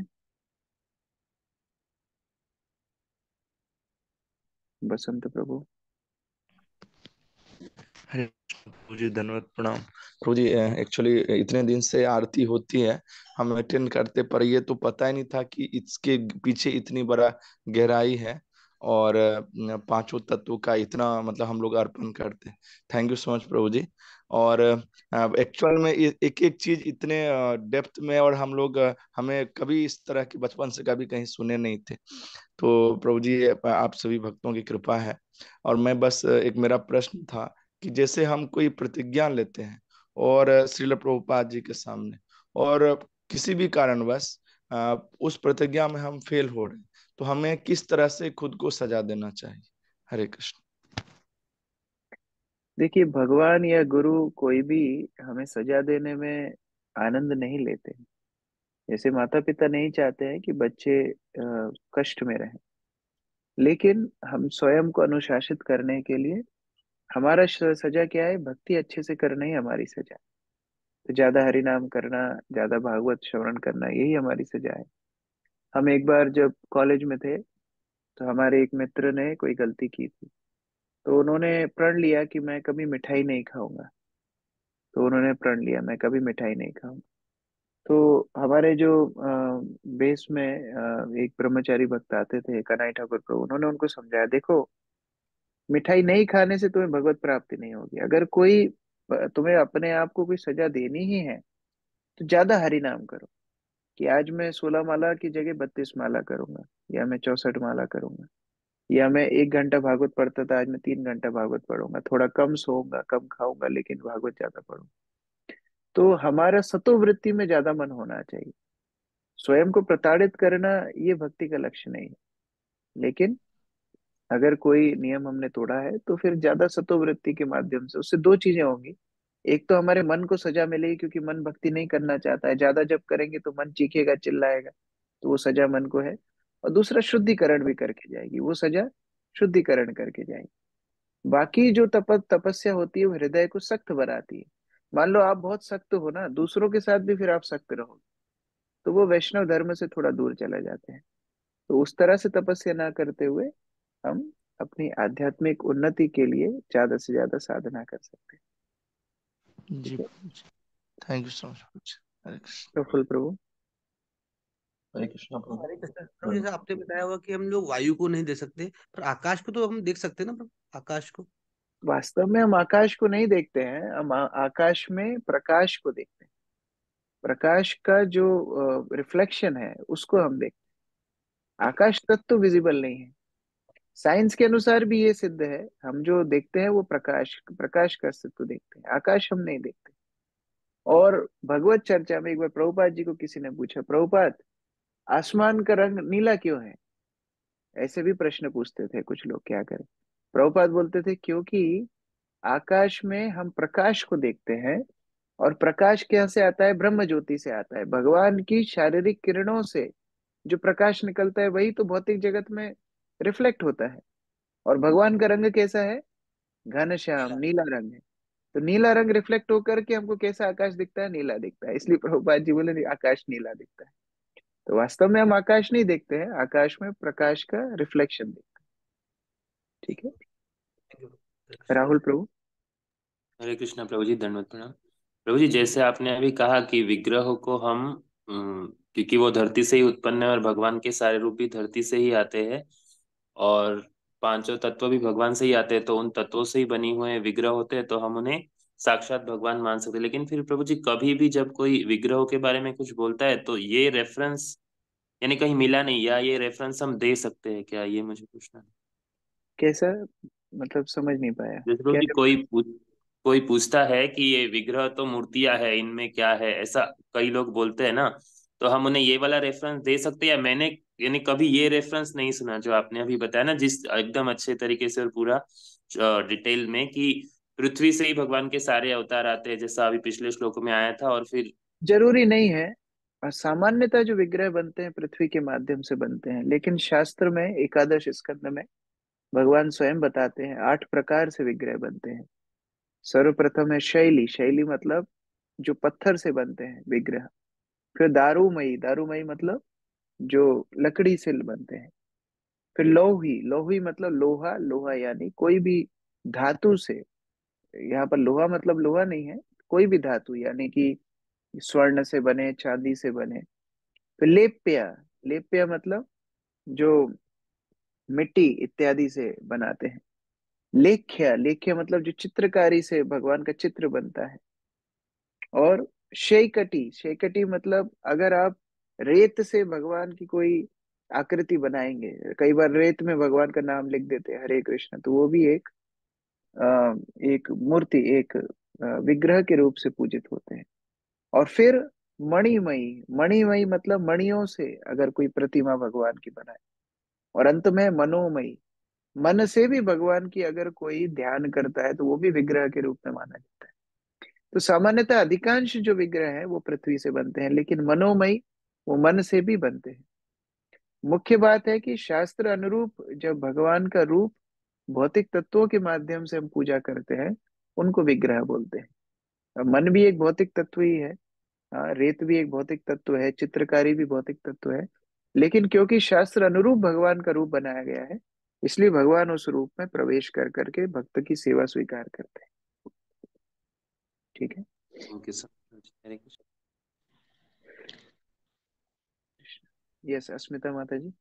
बसंत प्रभु। हरे कृष्ण प्रभु जी, धन्यवाद, प्रणाम प्रभु जी। एक्चुअली इतने दिन से आरती होती है, हम अटेंड करते, पर ये तो पता ही नहीं था कि इसके पीछे इतनी बड़ा गहराई है और पांचों तत्वों का इतना मतलब हम लोग अर्पण करते हैं। थैंक यू सो मच प्रभु जी। और एक्चुअल में एक एक चीज इतने डेप्थ में, और हम लोग हमें कभी इस तरह की बचपन से कभी कहीं सुने नहीं थे। तो प्रभु जी आप सभी भक्तों की कृपा है। और मैं बस एक मेरा प्रश्न था कि जैसे हम कोई प्रतिज्ञा लेते हैं और श्रील प्रभुपाद जी के सामने, और किसी भी कारणवश उस प्रतिज्ञा में हम फेल हो रहे हैं, तो हमें किस तरह से खुद को सजा देना चाहिए? हरे कृष्ण। देखिए, भगवान या गुरु कोई भी हमें सजा देने में आनंद नहीं लेते। जैसे माता पिता नहीं चाहते हैं कि बच्चे कष्ट में रहें, लेकिन हम स्वयं को अनुशासित करने के लिए हमारा सजा क्या है? भक्ति अच्छे से करना ही हमारी सजा है। तो ज्यादा हरि नाम करना, ज्यादा भागवत श्रवण करना, यही हमारी सजा है। हम एक बार जब कॉलेज में थे, तो हमारे एक मित्र ने कोई गलती की थी, तो उन्होंने प्रण लिया कि मैं कभी मिठाई नहीं खाऊंगा। तो उन्होंने प्रण लिया मैं कभी मिठाई नहीं खाऊंगा। तो हमारे जो बेस में एक ब्रह्मचारी भक्त आते थे, कन्हैया ठाकुर प्रभु, उन्होंने उनको समझाया, देखो, मिठाई नहीं खाने से तुम्हें भगवत प्राप्ति नहीं होगी। अगर कोई तुम्हें अपने आप को कोई सजा देनी ही है, तो ज्यादा हरि नाम करो, कि आज मैं 16 माला की जगह 32 माला करूंगा, या मैं 64 माला करूंगा, या मैं 1 घंटा भागवत पढ़ता था, आज मैं 3 घंटा भागवत पढ़ूंगा, थोड़ा कम सोऊंगा, कम खाऊंगा, लेकिन भागवत ज्यादा पढ़ूंगा। तो हमारा सतोवृत्ति में ज्यादा मन होना चाहिए। स्वयं को प्रताड़ित करना ये भक्ति का लक्ष्य नहीं है। लेकिन अगर कोई नियम हमने तोड़ा है, तो फिर ज्यादा सतोवृत्ति के माध्यम से उससे दो चीजें होंगी। एक तो हमारे मन को सजा मिलेगी, क्योंकि मन भक्ति नहीं करना चाहता है, ज्यादा जब करेंगे तो मन चीखेगा, चिल्लाएगा, तो वो सजा मन को है। और दूसरा, शुद्धिकरण भी करके जाएगी वो सजा, शुद्धिकरण करके जाएगी। बाकी जो तपस्या होती है, वो हृदय को सख्त बनाती है। मान लो आप बहुत सख्त हो ना, दूसरों के साथ भी फिर आप सख्त रहोगे, तो वो वैष्णव धर्म से थोड़ा दूर चले जाते हैं। तो उस तरह से तपस्या ना करते हुए हम अपनी आध्यात्मिक उन्नति के लिए ज्यादा से ज्यादा साधना कर सकते हैं। जी ठीक है। प्रभु जी, थैंक यू सो मच। हरे कृष्ण। प्रफुल्ल प्रभु। हरे कृष्णा प्रभु। हरे कृष्ण प्रभु, जैसे आपने बताया हुआ कि हम लोग वायु को नहीं देख सकते, पर आकाश को तो हम देख सकते हैं ना प्रभु, आकाश को। वास्तव में हम आकाश को नहीं देखते हैं, हम आकाश में प्रकाश को देखते हैं। प्रकाश का जो रिफ्लेक्शन है, उसको हम देखते हैं। आकाश तत्व तो विजिबल नहीं है। साइंस के अनुसार भी ये सिद्ध है, हम जो देखते हैं वो प्रकाश प्रकाश का अस्तित्व देखते हैं, आकाश हम नहीं देखते। और भगवत चर्चा में एक बार प्रभुपाद जी को किसी ने पूछा, प्रभुपाद, आसमान का रंग नीला क्यों है? ऐसे भी प्रश्न पूछते थे कुछ लोग, क्या करें। प्रभुपाद बोलते थे, क्योंकि आकाश में हम प्रकाश को देखते हैं, और प्रकाश क्या से आता है? ब्रह्म ज्योति से आता है। भगवान की शारीरिक किरणों से जो प्रकाश निकलता है, वही तो भौतिक जगत में रिफ्लेक्ट होता है। और भगवान का रंग कैसा है? घनश्याम नीला रंग है। तो नीला रंग रिफ्लेक्ट होकर के हमको कैसा आकाश दिखता है? नीला दिखता है। इसलिए प्रभुपाद जी बोले, नहीं, आकाश नीला दिखता है। तो वास्तव में हम आकाश नहीं देखते हैं, आकाश में प्रकाश का रिफ्लेक्शन दिखता है। ठीक है। राहुल प्रभु। हरे कृष्णा प्रभु जी, दंडवत प्रणाम। प्रभु जी, जैसे आपने अभी कहा कि विग्रह को हम क्योंकि वो धरती से ही उत्पन्न है और भगवान के सारे रूप भी धरती से ही आते हैं, और पांचों तत्व भी भगवान से ही आते हैं, तो उन तत्वों से ही बनी हुए विग्रह होते हैं, तो हम उन्हें साक्षात भगवान मान सकते हैं। लेकिन फिर प्रभु जी, कभी भी जब कोई विग्रहों के बारे में कुछ बोलता है, तो ये रेफरेंस यानी कहीं मिला नहीं, या ये रेफरेंस हम दे सकते हैं क्या? ये मुझे पूछना है। कैसा? मतलब समझ नहीं पाया। जैसे प्रभु क्या? जी, कोई पूछता है कि ये विग्रह तो मूर्तियां है, इनमें क्या है, ऐसा कई लोग बोलते हैं ना, तो हम उन्हें ये वाला रेफरेंस दे सकते हैं। या मैंने यानी कभी ये रेफरेंस नहीं सुना जो आपने अभी बताया ना, जिस एकदम अच्छे तरीके से और पूरा डिटेल में, कि पृथ्वी से ही भगवान के सारे अवतार आते हैं, जैसा अभी पिछले श्लोक में आया था। और फिर जरूरी नहीं है। और सामान्यतः जो विग्रह बनते हैं पृथ्वी के माध्यम से बनते हैं, लेकिन शास्त्र में एकादश स्कंद में भगवान स्वयं बताते हैं 8 प्रकार से विग्रह बनते हैं। सर्वप्रथम है शैली। शैली मतलब जो पत्थर से बनते हैं विग्रह। फिर दारूमयी। दारूमयी मतलब जो लकड़ी से बनते हैं। फिर लौही। लौही मतलब लोहा। लोहा यानी कोई भी धातु से। यहाँ पर लोहा मतलब लोहा नहीं है, कोई भी धातु, यानी कि स्वर्ण से बने, चांदी से बने। फिर लेप्य। लेप्य मतलब जो मिट्टी इत्यादि से बनाते हैं। लेख्य। लेख्य मतलब जो चित्रकारी से भगवान का चित्र बनता है। और शैकटी। शैकटी मतलब अगर आप रेत से भगवान की कोई आकृति बनाएंगे, कई बार रेत में भगवान का नाम लिख देते हैं हरे कृष्ण, तो वो भी एक मूर्ति, एक विग्रह के रूप से पूजित होते हैं। और फिर मणिमयी। मणिमयी मतलब मणियों से अगर कोई प्रतिमा भगवान की बनाए। और अंत में मनोमयी। मन से भी भगवान की अगर कोई ध्यान करता है तो वो भी विग्रह के रूप में माना जाता है। तो सामान्यतः अधिकांश जो विग्रह है वो पृथ्वी से बनते हैं, लेकिन मनोमयी वो मन से भी बनते हैं। मुख्य बात है कि शास्त्र अनुरूप जब भगवान का रूप भौतिक तत्वों के माध्यम से हम पूजा करते हैं, उनको विग्रह बोलते हैं। अब मन भी एक भौतिक तत्व ही है। हाँ, रेत भी एक भौतिक तत्व है, चित्रकारी भी भौतिक तत्व है। लेकिन क्योंकि शास्त्र अनुरूप भगवान का रूप बनाया गया है, इसलिए भगवान उस रूप में प्रवेश कर करके भक्त की सेवा स्वीकार करते हैं। ठीक है। ओके सर, हरे कृष्ण। यस, अस्मिता माता जी।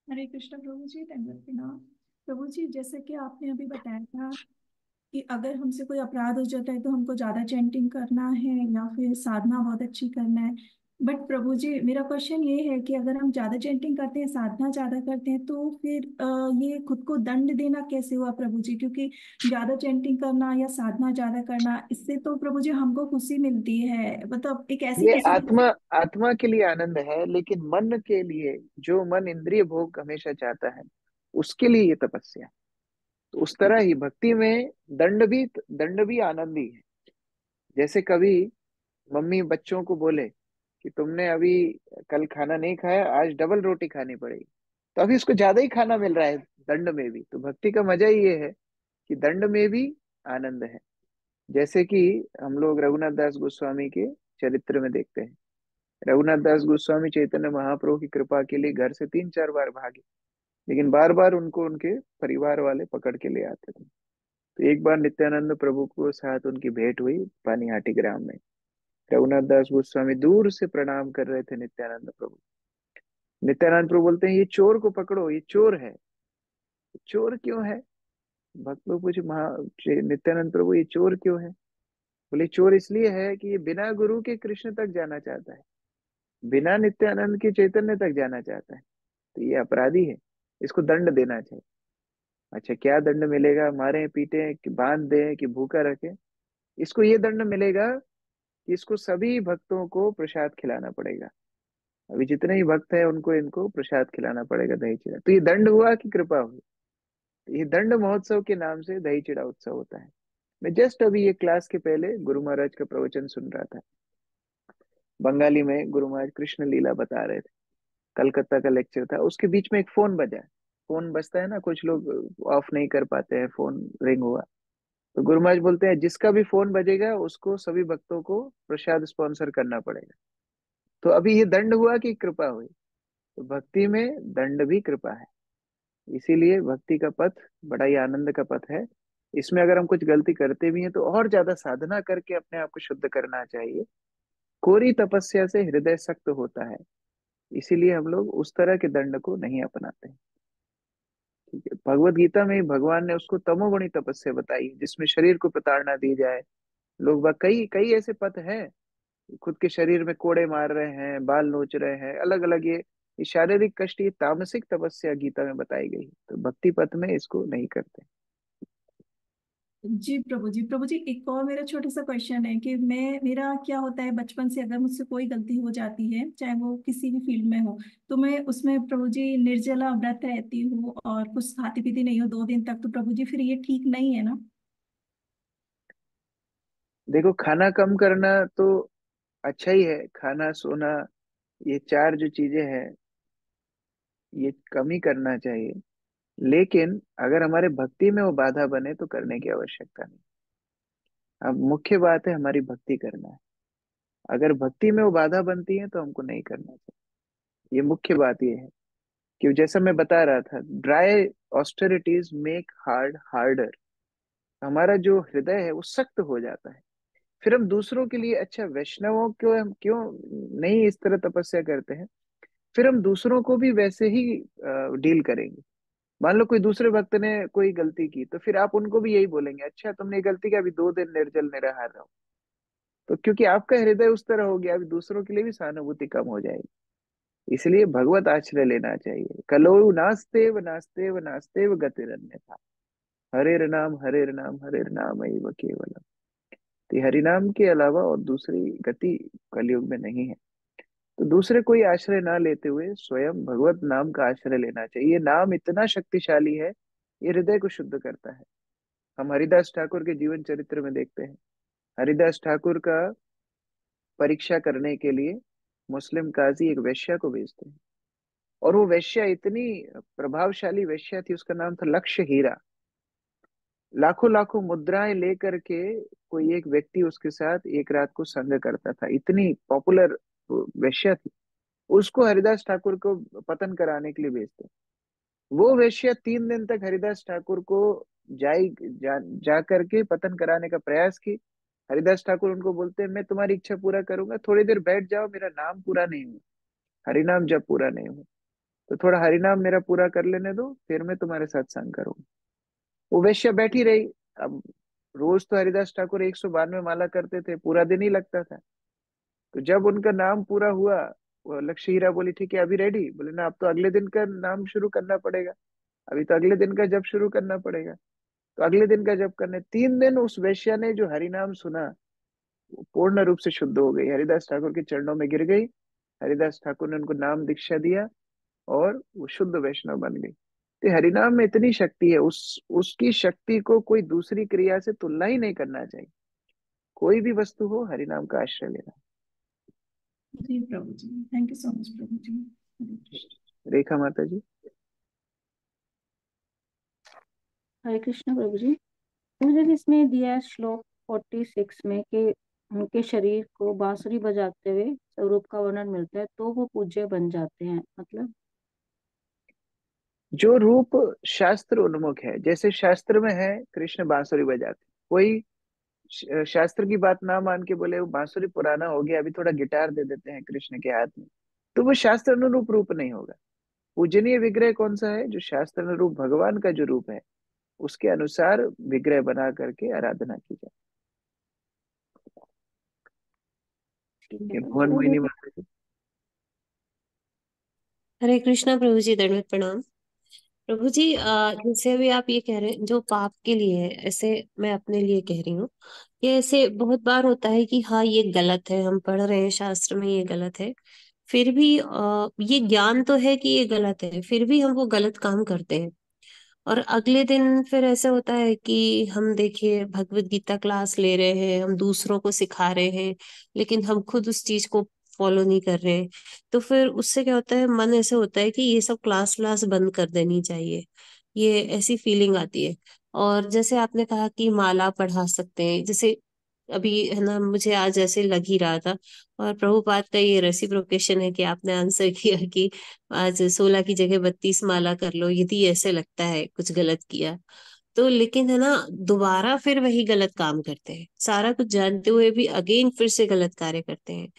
हरे कृष्ण प्रभु जी, दंडवत प्रणाम। प्रभु जी, जैसे कि आपने अभी बताया था कि अगर हमसे कोई अपराध हो जाता है तो हमको ज्यादा चैंटिंग करना है या फिर साधना बहुत अच्छी करना है। बट प्रभु जी, मेरा क्वेश्चन ये है कि अगर हम ज्यादा चैंटिंग करते हैं, साधना ज्यादा करते हैं, तो फिर ये खुद को दंड देना कैसे हुआ प्रभु जी? क्योंकि ज्यादा चैंटिंग करना या साधना ज्यादा करना, इससे तो प्रभु जी हमको खुशी मिलती है, मतलब एक ऐसी ये खुशी। आत्मा आत्मा के लिए आनंद है, लेकिन मन के लिए, जो मन इंद्रिय भोग हमेशा चाहता है, उसके लिए ये तपस्या। तो उस तरह ही भक्ति में दंड भी आनंद ही है। जैसे कभी मम्मी बच्चों को बोले कि तुमने अभी कल खाना नहीं खाया, आज डबल रोटी खानी पड़ेगी, तो अभी उसको ज्यादा ही खाना मिल रहा है दंड में भी। तो भक्ति का मजा ही ये है कि दंड में भी आनंद है। जैसे कि हम लोग रघुनाथ दास गोस्वामी के चरित्र में देखते हैं। रघुनाथ दास गोस्वामी चैतन्य महाप्रभु की कृपा के लिए घर से 3-4 बार भागे, लेकिन बार बार उनको उनके परिवार वाले पकड़ के ले आते थे। तो एक बार नित्यानंद प्रभु को साथ उनकी भेंट हुई पानीहाटी ग्राम में। रघुनाथ दास गोस्वामी दूर से प्रणाम कर रहे थे नित्यानंद प्रभु। नित्यानंद प्रभु बोलते हैं, ये चोर को पकड़ो, ये चोर है। चोर क्यों है? भक्त लोग पूछे, नित्यानंद प्रभु ये चोर क्यों है? बोले चोर इसलिए है कि ये बिना गुरु के कृष्ण तक जाना चाहता है, बिना नित्यानंद के चैतन्य तक जाना चाहता है, तो ये अपराधी है, इसको दंड देना चाहिए। अच्छा, क्या दंड मिलेगा? मारे पीटे कि बांध दे कि भूखा रखे? इसको ये दंड मिलेगा कि इसको सभी भक्तों को प्रसाद खिलाना पड़ेगा। अभी जितने ही भक्त हैं उनको इनको प्रसाद खिलाना पड़ेगा, दही चिड़ा। तो ये दंड हुआ कि कृपा हुई? तो ये दंड महोत्सव के नाम से दही चिड़ा उत्सव होता है। मैं जस्ट अभी ये क्लास के पहले गुरु महाराज का प्रवचन सुन रहा था। बंगाली में गुरु महाराज कृष्ण लीला बता रहे थे। कलकत्ता का लेक्चर था, उसके बीच में एक फोन बजा। फोन बजता है ना, कुछ लोग ऑफ नहीं कर पाते हैं, फोन रिंग हुआ। तो गुरु महाराज बोलते हैं, जिसका भी फोन बजेगा उसको सभी भक्तों को प्रसाद स्पॉन्सर करना पड़ेगा। तो अभी ये दंड हुआ कि कृपा हुई? तो भक्ति में दंड भी कृपा है। इसीलिए भक्ति का पथ बड़ा ही आनंद का पथ है। इसमें अगर हम कुछ गलती करते भी हैं तो और ज्यादा साधना करके अपने आप को शुद्ध करना चाहिए। कोरी तपस्या से हृदय सख्त होता है, इसीलिए हम लोग उस तरह के दंड को नहीं अपनाते हैं। ठीक है। भगवत गीता में भगवान ने उसको तमोगुणी तपस्या बताई, जिसमें शरीर को प्रताड़ना दी जाए। लोग कई कई ऐसे पथ हैं, खुद के शरीर में कोड़े मार रहे हैं, बाल नोच रहे हैं, अलग अलग। ये शारीरिक कष्ट, ये तामसिक तपस्या गीता में बताई गई। तो भक्ति पथ में इसको नहीं करते। जी प्रभु जी, प्रभु जी एक और मेरा छोटा सा क्वेश्चन है कि मेरा क्या होता है, बचपन से अगर मुझसे कोई गलती हो जाती है, चाहे वो किसी भी फील्ड में हो, तो मैं उसमें प्रभु जी निर्जला व्रत रहती हूँ और कुछ खाती पीती नहीं हूँ 2 दिन तक, तो प्रभु जी फिर ये ठीक नहीं है ना? देखो, खाना कम करना तो अच्छा ही है। खाना, सोना, ये चार जो चीजें हैं, ये कम ही करना चाहिए। लेकिन अगर हमारे भक्ति में वो बाधा बने तो करने की आवश्यकता नहीं। अब मुख्य बात है हमारी भक्ति करना है। अगर भक्ति में वो बाधा बनती है तो हमको नहीं करना चाहिए। ये मुख्य बात ये है कि जैसा मैं बता रहा था, dry austerities make hard harder. हमारा जो हृदय है वो सख्त हो जाता है। फिर हम दूसरों के लिए, अच्छा वैष्णवों को हम क्यों नहीं इस तरह तपस्या करते हैं, फिर हम दूसरों को भी वैसे ही डील करेंगे। मान लो कोई दूसरे भक्त ने कोई गलती की, तो फिर आप उनको भी यही बोलेंगे, अच्छा तुमने ये गलती की, अभी 2 दिन निर्जल निराहार रहो। तो क्योंकि आपका हृदय उस तरह हो गया, अभी दूसरों के लिए भी सहानुभूति कम हो जाएगी। इसलिए भगवत आश्रय लेना चाहिए। कलो नास्तेव नास्तेव नास्तेव गतिरन्यथा, हरेर नाम हरेर नाम एव केवलम। तो हरि नाम के अलावा और दूसरी गति कलयुग में नहीं है। तो दूसरे कोई आश्रय ना लेते हुए स्वयं भगवत नाम का आश्रय लेना चाहिए। ये नाम इतना शक्तिशाली है, ये हृदय को शुद्ध करता है। हम हरिदास ठाकुर के जीवन चरित्र में देखते हैं, हरिदास ठाकुर का परीक्षा करने के लिए मुस्लिम काजी एक वेश्या को भेजते हैं। और वो वेश्या इतनी प्रभावशाली वेश्या थी, उसका नाम था लक्ष्य हीरा। लाखों लाखों मुद्राएं लेकर के कोई एक व्यक्ति उसके साथ एक रात को संग करता था। इतनी पॉपुलर वेश्या थी। उसको हरिदास ठाकुर को पतन कराने के लिए भेजते। वो वेश्या 3 दिन तक हरिदास ठाकुर को जा करके पतन कराने का प्रयास की। हरिदास ठाकुर उनको बोलते हैं, मैं तुम्हारी इच्छा पूरा करूंगा, थोड़ी देर बैठ जाओ, मेरा नाम पूरा नहीं हुआ, हरिनाम जब पूरा नहीं हुआ, तो थोड़ा हरिनाम मेरा पूरा कर लेने दो, फिर मैं तुम्हारे साथ संग करूंगा। वो वेश्या बैठी रही। अब रोज तो हरिदास ठाकुर 192 माला करते थे, पूरा दिन ही लगता था। तो जब उनका नाम पूरा हुआ, वो लक्ष्य हीरा बोली, ठीक है अभी रेडी? बोले ना, अब तो अगले दिन का नाम शुरू करना पड़ेगा, अभी तो अगले दिन का जब शुरू करना पड़ेगा। तो अगले दिन का जब करने, 3 दिन उस वेश्या ने जो हरिनाम सुना, वो पूर्ण रूप से शुद्ध हो गई, हरिदास ठाकुर के चरणों में गिर गई। हरिदास ठाकुर ने उनको नाम दीक्षा दिया और वो शुद्ध वैष्णव बन गई। तो हरिनाम में इतनी शक्ति है, उसकी शक्ति को कोई दूसरी क्रिया से तुलना ही नहीं करना चाहिए। कोई भी वस्तु हो, हरिनाम का आश्रय लेना। जी प्रभु जी, थैंक यू सो मच प्रभु जी। हरे कृष्ण। रेखा माता जी। हरे कृष्ण प्रभु जी। मुझे इसमें दिया है श्लोक 46 में कि उनके शरीर को बांसुरी बजाते हुए स्वरूप का वर्णन मिलता है, तो वो पूज्य बन जाते हैं, मतलब जो रूप शास्त्र उन्मुख है, जैसे शास्त्र में है कृष्ण बांसुरी बजाते, कोई शास्त्र की बात ना मान के बोले वो बांसुरी पुराना हो गया, अभी थोड़ा गिटार दे देते हैं कृष्ण के हाथ में, तो वो शास्त्र अनुरूप रूप नहीं होगा। पूजनीय विग्रह कौन सा है? जो शास्त्र अनुरूप भगवान का जो रूप है, उसके अनुसार विग्रह बना करके आराधना की जाए। ठीक ये है। भुवन मोहिनी माता जी। हरे कृष्णा प्रभु जी, दंडवत प्रणाम। प्रभु जी, जैसे अभी आप ये कह रहे हैं जो पाप के लिए है, ऐसे मैं अपने लिए कह रही हूँ कि ऐसे बहुत बार होता है कि हाँ ये गलत है, हम पढ़ रहे हैं शास्त्र में ये गलत है, फिर भी ये ज्ञान तो है कि ये गलत है, फिर भी हम वो गलत काम करते हैं। और अगले दिन फिर ऐसा होता है कि हम देखिए भगवत गीता क्लास ले रहे हैं, हम दूसरों को सिखा रहे हैं, लेकिन हम खुद उस चीज को फॉलो नहीं कर रहे हैं। तो फिर उससे क्या होता है, मन ऐसे होता है कि ये सब क्लास क्लास बंद कर देनी चाहिए, ये ऐसी फीलिंग आती है। और जैसे आपने कहा कि माला पढ़ा सकते हैं, जैसे अभी है ना, मुझे आज ऐसे लग ही रहा था। और प्रभुपाद का ये रेसिप्रोकेशन है कि आपने आंसर किया कि आज 16 की जगह 32 माला कर लो, यदि ऐसे लगता है कुछ गलत किया तो। लेकिन है ना, दोबारा फिर वही गलत काम करते हैं, सारा कुछ जानते हुए भी अगेन फिर से गलत कार्य करते हैं।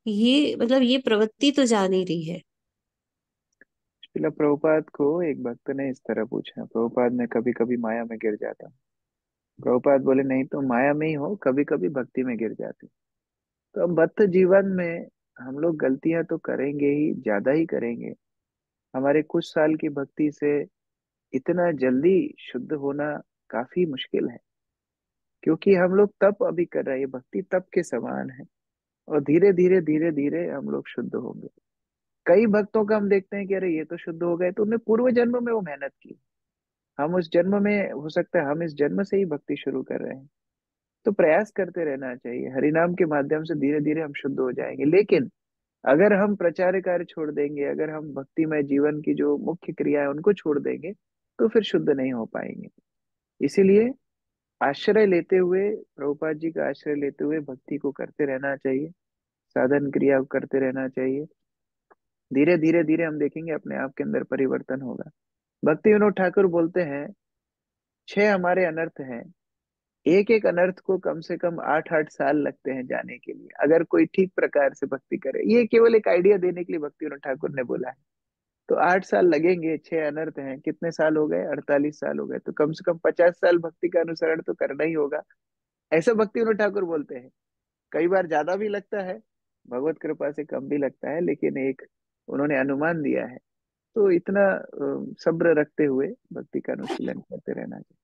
ये मतलब ये प्रवृत्ति तो जा नहीं रही है। श्रीला प्रभुपाद को एक भक्त ने इस तरह पूछा, प्रभुपाद ने कभी कभी माया में गिर जाता हूँ। प्रभुपाद बोले, नहीं तो माया में ही हो, कभी कभी भक्ति में गिर जाते। तो अब भक्त जीवन में हम लोग गलतियां तो करेंगे ही, ज्यादा ही करेंगे। हमारे कुछ साल की भक्ति से इतना जल्दी शुद्ध होना काफी मुश्किल है। क्योंकि हम लोग तप अभी कर रहे हैं, ये भक्ति तप के समान है। और धीरे धीरे धीरे धीरे हम लोग शुद्ध होंगे। कई भक्तों का हम देखते हैं कि अरे ये तो शुद्ध हो गए, तो उन्होंने पूर्व जन्म में वो मेहनत की। हम उस जन्म में, हो सकता है हम इस जन्म से ही भक्ति शुरू कर रहे हैं। तो प्रयास करते रहना चाहिए, हरिनाम के माध्यम से धीरे धीरे हम शुद्ध हो जाएंगे। लेकिन अगर हम प्रचार कार्य छोड़ देंगे, अगर हम भक्तिमय जीवन की जो मुख्य क्रिया है उनको छोड़ देंगे, तो फिर शुद्ध नहीं हो पाएंगे। इसीलिए आश्रय लेते हुए, प्रभुपाद जी का आश्रय लेते हुए भक्ति को करते रहना चाहिए, साधन क्रिया को करते रहना चाहिए। धीरे धीरे धीरे हम देखेंगे अपने आप के अंदर परिवर्तन होगा। भक्ति विनोद ठाकुर बोलते हैं 6 हमारे अनर्थ हैं, एक एक अनर्थ को कम से कम 8-8 साल लगते हैं जाने के लिए, अगर कोई ठीक प्रकार से भक्ति करे। ये केवल एक आइडिया देने के लिए भक्ति विनोद ठाकुर ने बोला है। तो 8 साल लगेंगे, 6 अनर्थ हैं, कितने साल हो गए? 48 साल हो गए। तो कम से कम 50 साल भक्ति का अनुसरण तो करना ही होगा, ऐसा भक्ति विनोद ठाकुर बोलते हैं। कई बार ज्यादा भी लगता है, भगवत कृपा से कम भी लगता है, लेकिन एक उन्होंने अनुमान दिया है। तो इतना सब्र रखते हुए भक्ति का अनुशीलन करते रहना चाहिए।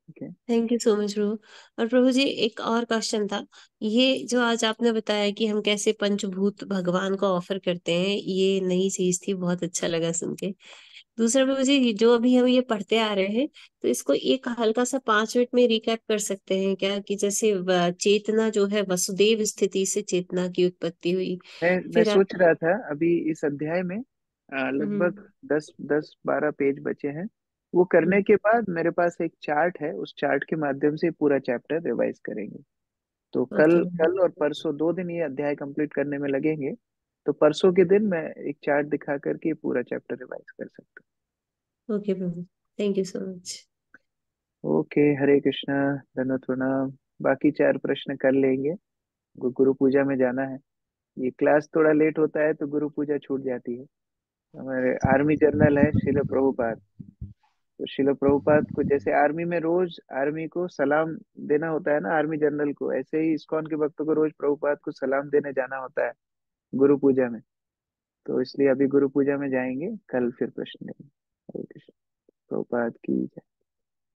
ठीक है। थैंक यू सो मच प्रभु। और प्रभु जी एक और क्वेश्चन था, ये जो आज आपने बताया कि हम कैसे पंचभूत भगवान को ऑफर करते हैं, ये नई चीज थी, बहुत अच्छा लगा सुन के। दूसरा प्रभु जी, जो अभी हम ये पढ़ते आ रहे हैं, तो इसको एक हल्का सा 5 मिनट में रिकैप कर सकते हैं क्या, कि जैसे चेतना जो है वसुदेव स्थिति से चेतना की उत्पत्ति हुई, मैं फिर सोच रहा था अभी इस अध्याय में लगभग हम्म 10-12 पेज बचे हैं। वो करने के बाद मेरे पास एक चार्ट है, उस चार्ट के माध्यम से पूरा चैप्टर रिवाइज करेंगे। तो कल ओके कल और परसों 2 दिन ये अध्याय कंप्लीट करने में लगेंगे। तो परसों के दिन मैं एक चार्ट दिखा करके पूरा चैप्टर रिवाइज कर सकता okay Prabhu, thank you so much. हूँ। ओके, हरे कृष्णा, धन्यवाद, प्रणाम। बाकी 4 प्रश्न कर लेंगे। गुरु पूजा में जाना है। ये क्लास थोड़ा लेट होता है तो गुरु पूजा छूट जाती है। हमारे आर्मी जनरल है शिल प्रभुपाद। तो शिल प्रभुपाद को जैसे आर्मी में रोज आर्मी को सलाम देना होता है ना, आर्मी जनरल को, ऐसे ही इस्कॉन के भक्तों को रोज प्रभुपाद को सलाम देने जाना होता है गुरु पूजा में। तो इसलिए अभी गुरु पूजा में जाएंगे, कल फिर प्रश्न लेंगे। हरे कृष्ण। प्रभुपाद की जय।